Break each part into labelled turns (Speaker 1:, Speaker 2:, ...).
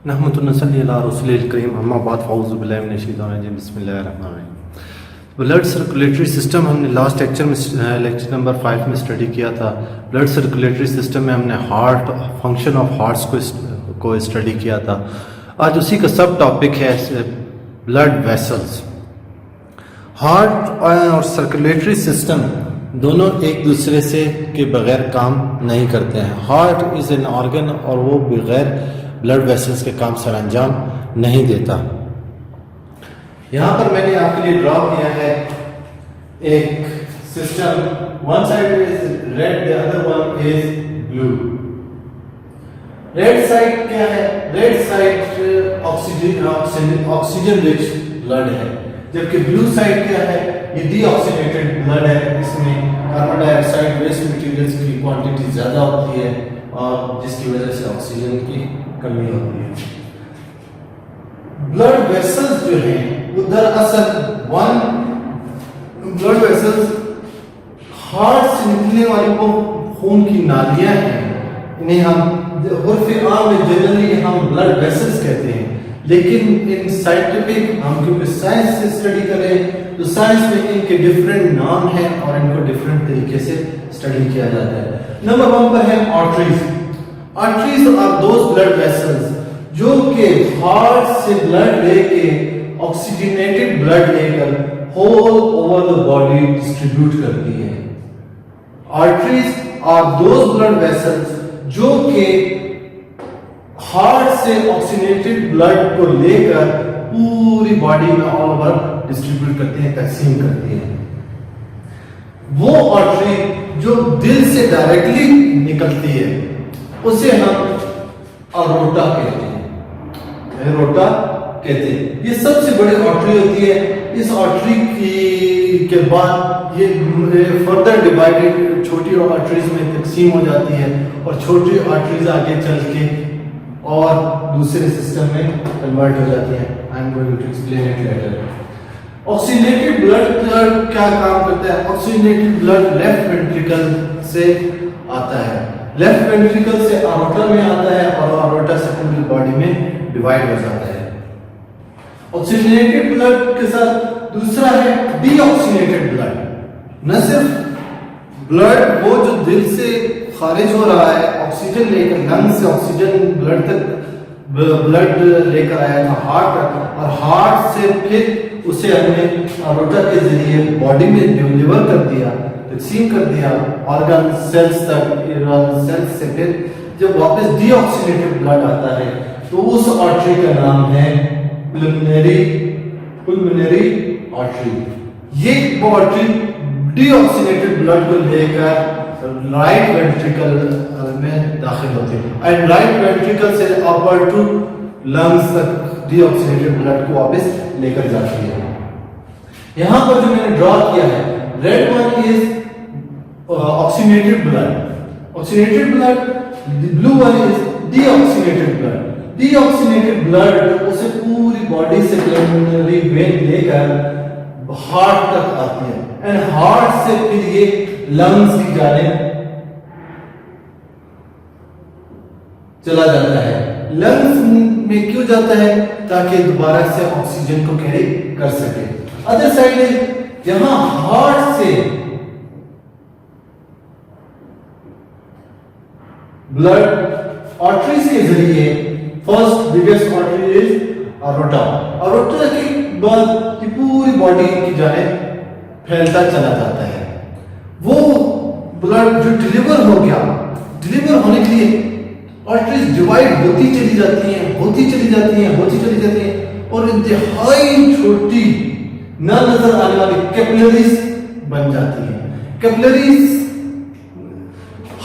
Speaker 1: नहमतुन्नसल्ली अला रसूलिल करीम अम्मा बाद फ़ाऊज़ु बिल्लाहि मिनश शैतानिर रजीम बिस्मिल्लाहिर्रहमानिर्रहीम। ब्लड सर्कुलेटरी सिस्टम हमने लास्ट लेक्चर में लेक्चर नंबर 5 में स्टडी किया था। ब्लड सर्कुलेटरी सिस्टम में हमने हार्ट फंक्शन ऑफ हार्ट्स को स्टडी किया था। आज उसी का सब टॉपिक है ब्लड वेसल्स। हार्ट और सर्कुलेटरी सिस्टम दोनों एक दूसरे से के बगैर काम नहीं करते हैं। हार्ट इज़ एन ऑर्गन और वो बगैर ब्लड वेसल्स के काम सर अंजाम नहीं देता। यहाँ पर मैंने आपके लिए ड्रॉ किया है एक system, one side is red, the other one is blue. Red side क्या है? Red side oxygen rich blood है, जबकि ब्लू साइड क्या है? ये डीऑक्सीनेटेड ब्लड है। इसमें कार्बन डाइऑक्साइड वेस्ट मटेरियल्स की क्वांटिटी ज्यादा होती है और जिसकी वजह से ऑक्सीजन की कमी होती है। ब्लड वेसल्स जो हैं वो दरअसल ब्लड वेसल्स हार्ट से निकलने वाली वो खून की नालियां हैं। इन्हें हम उर्फ़ आम में जनरली हम ब्लड वेसल्स कहते हैं, लेकिन इन साइंटिफिक हम क्योंकि साइंस से स्टडी करें तो साइंस में इनके डिफरेंट नाम हैं और इनको डिफरेंट तरीके से स्टडी किया जाता है। नंबर 1 पर है arteries. Arteries are those blood vessels जो कि हार्ट से ब्लड लेके ऑक्सीजनेटेड ब्लड लेकर whole over the body distribute करती है। Arteries are those blood vessels जो कि हार्ट से ऑक्सीजनेटेड ब्लड को लेकर पूरी बॉडी में ऑल ओवर डिस्ट्रीब्यूट करती हैं, तकसीम करती हैं। वो आर्टरी जो दिल से डायरेक्टली निकलती है उसे हम अरोटा कहते हैं। अरोटा कहते हैं। ये सबसे बड़ी आर्टरी होती है। इस आर्टरी के बाद ये फर्दर डिवाइडेड छोटी आर्टरीज में तकसीम हो जाती है और छोटी आर्टरीज आगे चल के और दूसरे सिस्टम में कन्वर्ट हो जाती है। I am going to explain it later. Oxygenated blood क्या काम करता है? ऑक्सीजनेटेड ब्लड लेफ्ट वेंट्रिकल से आता है, लेफ्ट वेंट्रिकल से अरोटा में आता है और अरोटा से पूरी बॉडी में डिवाइड हो जाता है। ऑक्सीजनेटेड ब्लड के साथ दूसरा है डीऑक्सीनेटेड ब्लड। न सिर्फ ब्लड वो जो दिल से खारिज हो रहा है ऑक्सीजन लेकर, लंग्स से ऑक्सीजन ब्लड लेकर आया था हार्ट तक, और हार्ट से फिर उसे हमने अरोटा के जरिए बॉडी में डिलीवर कर दिया, तकसीम कर दिया ऑर्गन सेल्स तक। सेल्स से फिर जब वापस डीऑक्सीनेटेड ब्लड आता है तो उस आर्टरी का नाम है पुल्मोनरी आर्टरी। ये आर्टरी डीऑक्सीनेटेड ब्लड को लेकर राइट वेंट्रिकल में दाखिल होती है एंड राइट वेंट्रिकल से अपवर्ड टू लंग्स तक डीऑक्सीनेटेड ब्लड को वापस लेकर जाती है। यहां पर जो मैंने ड्रॉ किया है, red one is oxygenated blood, blue one is deoxygenated blood. Deoxygenated blood उसे पूरी बॉडी से पुल्मोनरी वेन लेकर हार्ट तक आती है एंड हार्ट से फिर ये लंग्स की जानिब चला जाता है। लंग्स में क्यों जाता है? ताकि दोबारा से ऑक्सीजन को कैरी कर सके। अदर साइड है, यहां हार्ट से ब्लड आर्टरीज के जरिए first biggest artery is aorta. Aorta के बाद ये पूरी बॉडी की जानिब फैलता चला जाता है। वो ब्लड जो डिलीवर हो गया, डिलीवर होने के लिए आर्टरीज डिवाइड होती चली जाती हैं और इंतहाई छोटी न नजर आने वाली कैपिलरीज बन जाती हैं। कैपिलरीज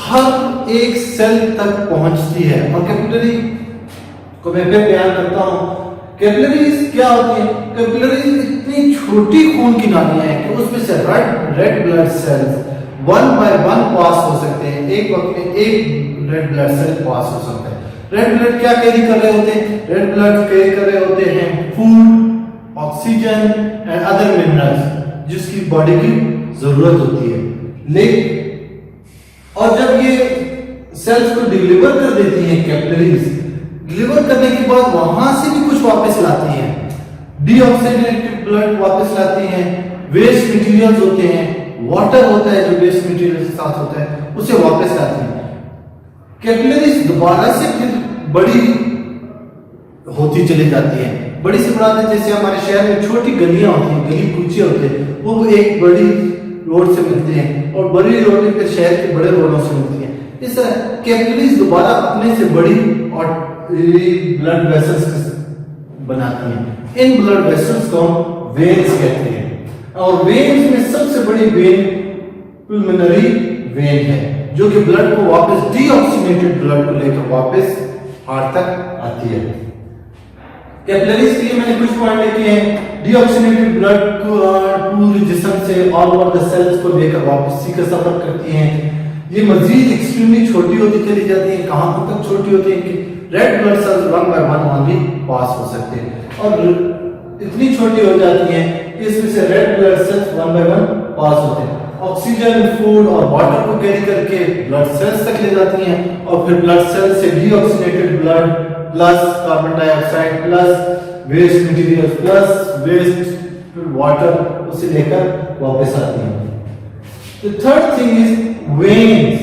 Speaker 1: हर एक सेल तक पहुंचती है और कैपिलरी को मैं बयान करता हूं। कैपिलरीज क्या होती है? कैपिलरीज इतनी छोटी खून की नालियां हैं कि उसमें से रेड ब्लड सेल्स 1 by 1 पास हो सकते हैं। एक वक्त में एक रेड ब्लड सेल पास हो सकता है। रेड ब्लड क्या कैरी कर रहे होते हैं? रेड ब्लड कैरी कर रहे होते हैं food, oxygen and other minerals जिसकी बॉडी की जरूरत होती है। लेकिन और जब ये सेल्स को डिलीवर कर देती हैं कैपिलरीज, डिलीवर करने के बाद वहां से भी कुछ वापस लाती हैं, डीऑक्सीनेटेड ब्लड वापस लाती हैं, वेस्ट मटेरियल्स होते हैं, वाटर होता है जो वेस्ट मटेरियल के साथ होता है उसे वापस लाती हैं। कैपिलरीज दोबारा से फिर बड़ी होती चली जाती है, बड़ी से बड़ा, जैसे हमारे शहर में छोटी गलियां होती हैं, गली कूचे होते हैं, वो एक बड़ी रोड से मिलते हैं और बड़ी रोड फिर शहर के बड़े रोडों से मिलती हैं। इस कैपिलरीज दोबारा अपने से बड़ी और ब्लड वेसल्स बनाती हैं। इन ब्लड वेसल्स को वेन्स कहते हैं और वेन्स में सबसे बड़ी वेन पुल्मोनरी वेन है जो कि ब्लड को वापस, डीऑक्सीनेटेड ब्लड को लेकर वापस हार्ट तक आती है। कैपिलरीज के लिए मैंने कुछ पॉइंट लिखे हैं। डीऑक्सीनेटेड ब्लड को पूरे जिस्म से ऑल ओवर द सेल्स को लेकर वापसी का सफर करती हैं। ये मजीद एक्सट्रीमली छोटी होती चली जाती है। कहां तक छोटी होती है कि red blood cells 1 by 1 only पास हो सकते हैं और इतनी छोटी हो जाती हैं कि इसमें से red blood cells 1 by 1 pass होते हैं। ऑक्सीजन, फूड और वाटर को कैरी करके ब्लड सेल्स तक ले जाती हैं और फिर ब्लड सेल से deoxygenated blood plus carbon dioxide plus waste material plus waste water उसे लेकर वापस आती हैं। The third thing is veins.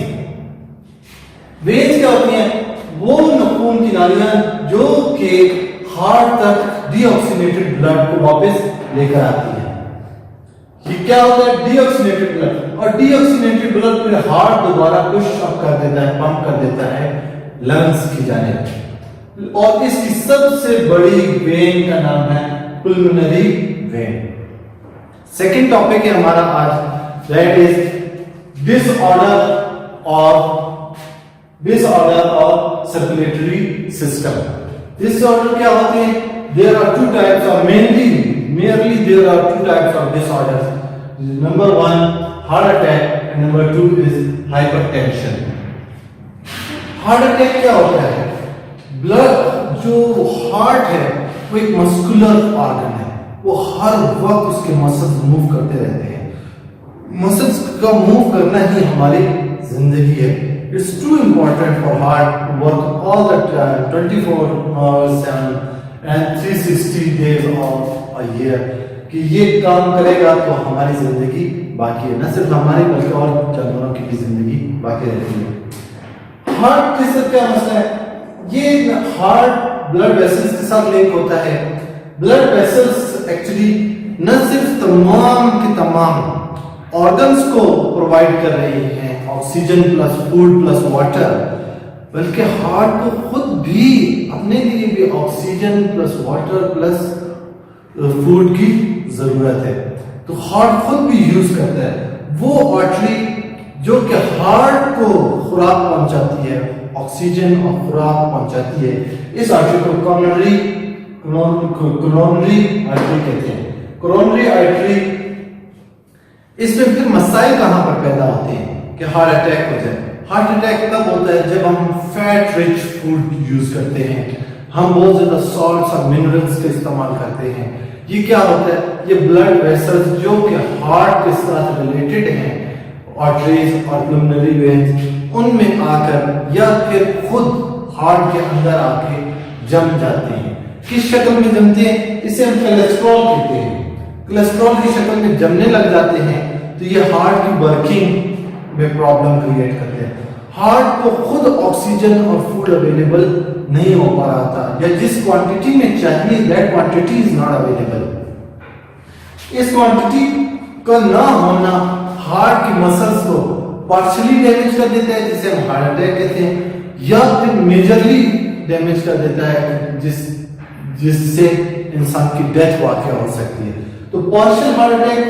Speaker 1: Veins क्या होती हैं? वो नखून की नालियां जो कि हार्ट तक डीऑक्सीनेटेड ब्लड को वापस लेकर आती हैं। ये क्या होता है? डीऑक्सीनेटेड ब्लड, और डीऑक्सीनेटेड ब्लड फिर हार्ट दोबारा पुश अप कर देता है, पंप कर देता है लंग्स की जानिब, और इसकी सबसे बड़ी वेन का नाम है पुल्मोनरी वेन। सेकेंड टॉपिक है हमारा आज, that is disorder of circulatory system. Disorder क्या होते हैं? There are two types of merely there are two types of disorders. Number 1 heart attack and number 2 is hypertension. Heart attack क्या होता है? Blood जो हार्ट है वो एक मस्कुलर ऑर्गन है, वो हर वक्त उसके मसल्स मूव करते रहते हैं। मसल्स का मूव करना ही हमारी जिंदगी है। It's too important for heart to work all the time 24/7 and 360 days of a year, कि ये काम करेगा तो हमारी जिंदगी बाकी है, न सिर्फ हमारी बल्कि और जानवरों की भी जिंदगी बाकी रहती है। हार्ट के साथ क्या मसला है? ये हार्ट ब्लड वेसल्स के साथ लिंक होता है। ब्लड वेसल्स एक्चुअली न सिर्फ तमाम के तमाम ऑर्गन्स को प्रोवाइड कर रही हैं, oxygen plus food plus water, बल्कि हार्ट को खुद भी अपने लिए भी oxygen plus water plus food की जरूरत है। तो हार्ट खुद भी यूज करता है। वो आर्टरी जो कि हार्ट को खुराक पहुंचाती है, ऑक्सीजन और खुराक पहुंचाती है, इस आर्टरी को कोरोनरी आर्टरी कहते हैं। कोरोनरी आर्टरी, इसमें फिर मसाइल कहां पर पैदा होते हैं कि हार्ट अटैक हो जाए। हार्ट अटैक तब होता है जब हम फैट रिच फूड यूज करते हैं, हम बहुत ज्यादा सॉल्ट्स और मिनरल्स का इस्तेमाल करते हैं। ये क्या होता है? ये ब्लड वेसल्स जो कि हार्ट के साथ रिलेटेड हैं, आर्टरीज और पुल्मोनरी वेन्स, उनमें आकर या फिर खुद हार्ट के अंदर आके जम जाते हैं। किस शक्ल में जमते हैं? इसे हम कोलेस्ट्रॉल कहते हैं। कोलेस्ट्रॉल की शक्ल में जमने लग जाते हैं तो ये हार्ट की वर्किंग में प्रॉब्लम क्रिएट करते हैं। हार्ट को खुद ऑक्सीजन और फूड अवेलेबल नहीं हो पा रहा था, या जिस क्वांटिटी में चाहिए that quantity is not available. इस क्वांटिटी का ना होना हार्ट की मसल्स को पार्शियली डैमेज कर देता है, जिसे हम हार्ट अटैक कहते हैं, या फिर मेजरली डैमेज कर देता है जिससे इंसान की डेथ वाकई हो सकती है। तो partial heart attack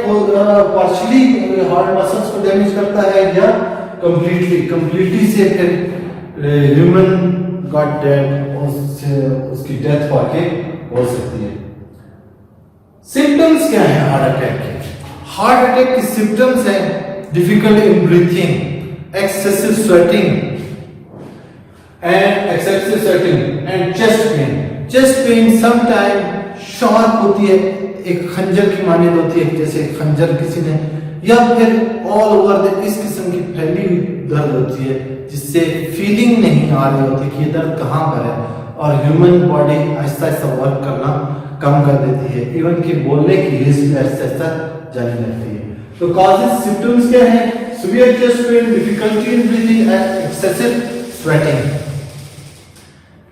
Speaker 1: partially heart muscles को डैमेज करता है, या कंप्लीटली से फिर ह्यूमन गॉट डेड, उसकी डेथ वाकई हो सकती है। सिम्टम्स क्या है हार्ट अटैक के? हार्ट अटैक के सिम्टम्स हैं difficult in breathing, excessive sweating and chest pain. Chest pain sometime sharp होती है, एक खंजर की मानिंद होती है, जैसे खंजर किसी ने, या फिर ऑल ओवर इस किस्म की फैली हुई दर्द होती है जिससे फीलिंग नहीं आ रही होती कि ये दर्द कहाँ पर है, और human body Aahista Aahista work करना कम कर देती है, इवन कि बोलने की हिस्स भी आहिस्ता आहिस्ता जाने लगती है। तो कॉजेस सिम्टम्स क्या है? Severe chest pain, difficulty in breathing and excessive sweating.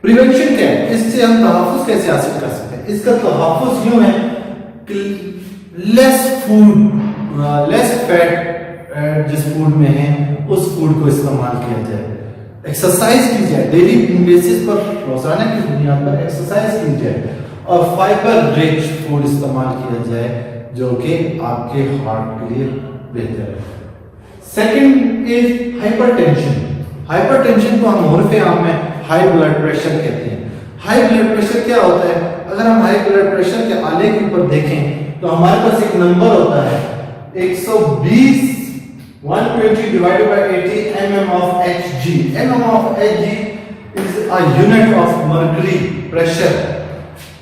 Speaker 1: Prevention क्या है? इससे हम तहफ्फुज कैसे हासिल कर सकते हैं? इसका तहफ्फुज यूं है कि लेस फूड, लेस फैट जिस फूड में है उस फूड को इस्तेमाल किया जाए, एक्सरसाइज की जाए, डेली बेसिस पर रोजाना की बुनियाद पर एक्सरसाइज की जाए और फाइबर रिच फूड इस्तेमाल किया जाए जो कि आपके हार्ट के लिए बेहतर है। Second is hypertension. हाइपरटेंशन को हम उर्फ़े आम में हाई ब्लड प्रेशर कहते हैं। हाई ब्लड प्रेशर क्या होता है? अगर हम हाई ब्लड प्रेशर के आले के ऊपर देखें तो हमारे पास एक नंबर होता है 120 120 divided by 80 mm of Hg. mm of Hg is a unit of mercury pressure.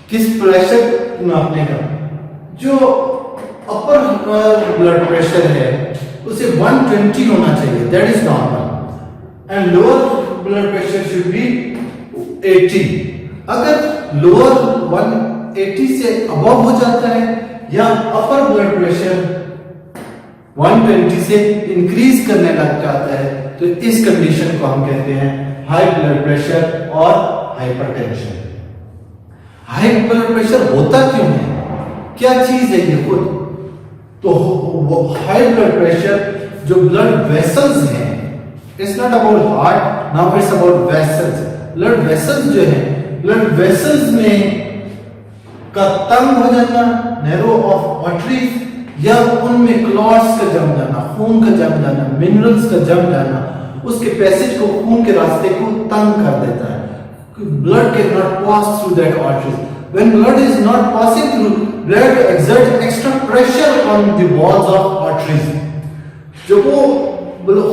Speaker 1: किस प्रेशर नापने का? जो अपर ब्लड प्रेशर है उसे 120 होना चाहिए, that is normal, and lower blood pressure should be 80। अगर लोअर 180 से अबव हो जाता है या अपर ब्लड प्रेशर 120 से इंक्रीज करने लग जाता है तो इस कंडीशन को हम कहते हैं हाई ब्लड प्रेशर और हाइपरटेंशन। हाई ब्लड प्रेशर होता क्यों है? क्या चीज है ये खुद? तो हाई ब्लड प्रेशर जो ब्लड वेसल्स हैं, it's not about heart, now it's about vessels. Blood vessels जो है, ब्लड वेसल्स में का तंग हो जाना, नैरो ऑफ आर्टरीज, या उनमें क्लॉट्स का जम जाना, खून का जम जाना, मिनरल्स का जम जाना, उसके पैसेज को, खून के रास्ते को तंग कर देता है। Blood can not pass through that arteries. When blood is not passing through, blood exert extra pressure on the walls of arteries. जो वो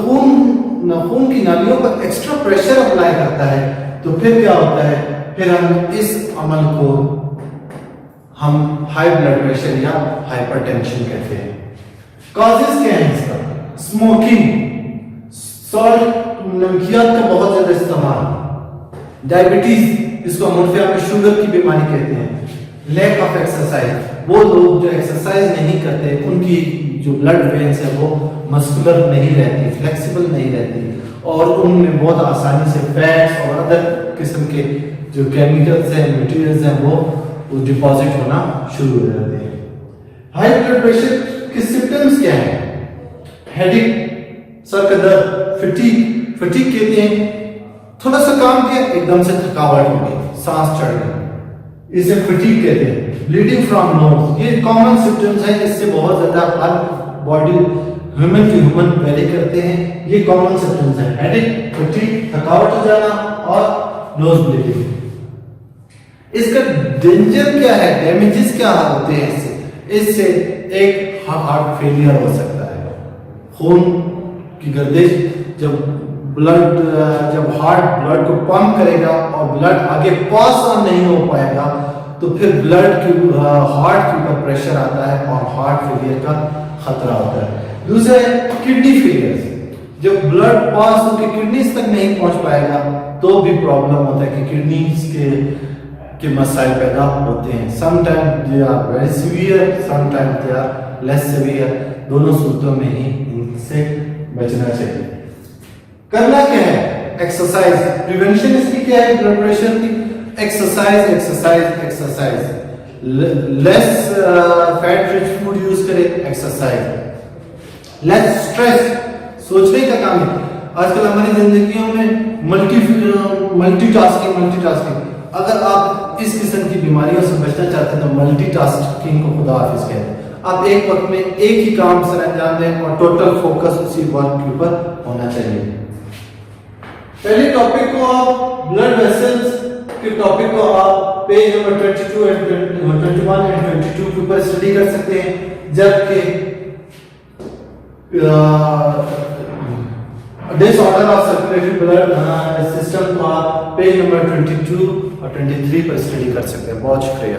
Speaker 1: खून की नालियों पर एक्स्ट्रा प्रेशर अप्लाई करता है तो फिर क्या होता है? फिर हम इस अमल को हम हाई ब्लड प्रेशर या हाइपरटेंशन कहते हैं। कॉजेस क्या है इसका? स्मोकिंग, सॉल्ट, नमकियात का बहुत ज्यादा इस्तेमाल, डायबिटीज, इसको हम उर्फ़े में शुगर की बीमारी कहते हैं, लैक ऑफ एक्सरसाइज, वो लोग जो एक्सरसाइज नहीं करते उनकी जो ब्लड वेन्स है वो मस्कुलर नहीं रहती, फ्लेक्सिबल नहीं रहती और उनमें बहुत आसानी से फैट्स और अदर किस्म के जो केमिकल्स हैं, मटेरियल्स हैं वो डिपॉजिट होना शुरू हो जाते हैं। हाई ब्लड प्रेशर के सिम्टम्स क्या हैं? हेडेक, सर का दर्द, फटीग कहते हैं, थोड़ा सा काम किया एकदम से थकावट हो गई, सांस चढ़ गई, इसे फटीग कहते हैं। ब्लीडिंग फ्रॉम नोज, ये कॉमन सिम्टम्स हैं, इससे बहुत ज्यादा हर body human to human vary करते हैं। ये कॉमन सिम्टम्स हैं, हेडेक, फटीग, थकावट हो जाना और नोज ब्लीडिंग। इसका डेंजर क्या है? डैमेजेस क्या होते हैं इससे एक हार्ट फेलियर हो सकता है, खून की गर्दिश, जब हार्ट ब्लड को पंप करेगा और ब्लड आगे पास ऑन नहीं हो पाएगा तो फिर हार्ट के ऊपर प्रेशर आता है और हार्ट फेलियर का खतरा होता है। दूसरा है किडनी फेलियर, जब ब्लड पास होकर किडनीज तक नहीं पहुंच पाएगा तो भी प्रॉब्लम होता है कि किडनीज के मसाइल पैदा होते हैं। Sometime they are very severe, sometime they are less severe, दोनों सूरतों में ही इनसे बचना चाहिए। करना क्या है? एक्सरसाइज। प्रिवेंशन इसकी क्या है? ब्लड प्रेशर की exercise, exercise, exercise. Less fat rich food use करें, एक्सरसाइज। लेस स्ट्रेस, सोचने का काम है। आजकल हमारी जिंदगियों में मल्टीटास्किंग, अगर आप इस किस्म की बीमारियों से बचना चाहते हैं तो मल्टीटास्किंग को खुदा हाफिज कहते हैं। आप एक वक्त में एक ही काम सर अंजाम दें और टोटल फोकस उसी वर्क के ऊपर होना चाहिए। पहले टॉपिक को आप ब्लड वेसल्स के टॉपिक को आप पेज नंबर 22 एंड 21 एंड 22 के ऊपर स्टडी कर सकते हैं, जबकि disorder of circulatory blood system को आप पेज नंबर 22 और 23 पर स्टडी कर सकते हैं। बहुत शुक्रिया।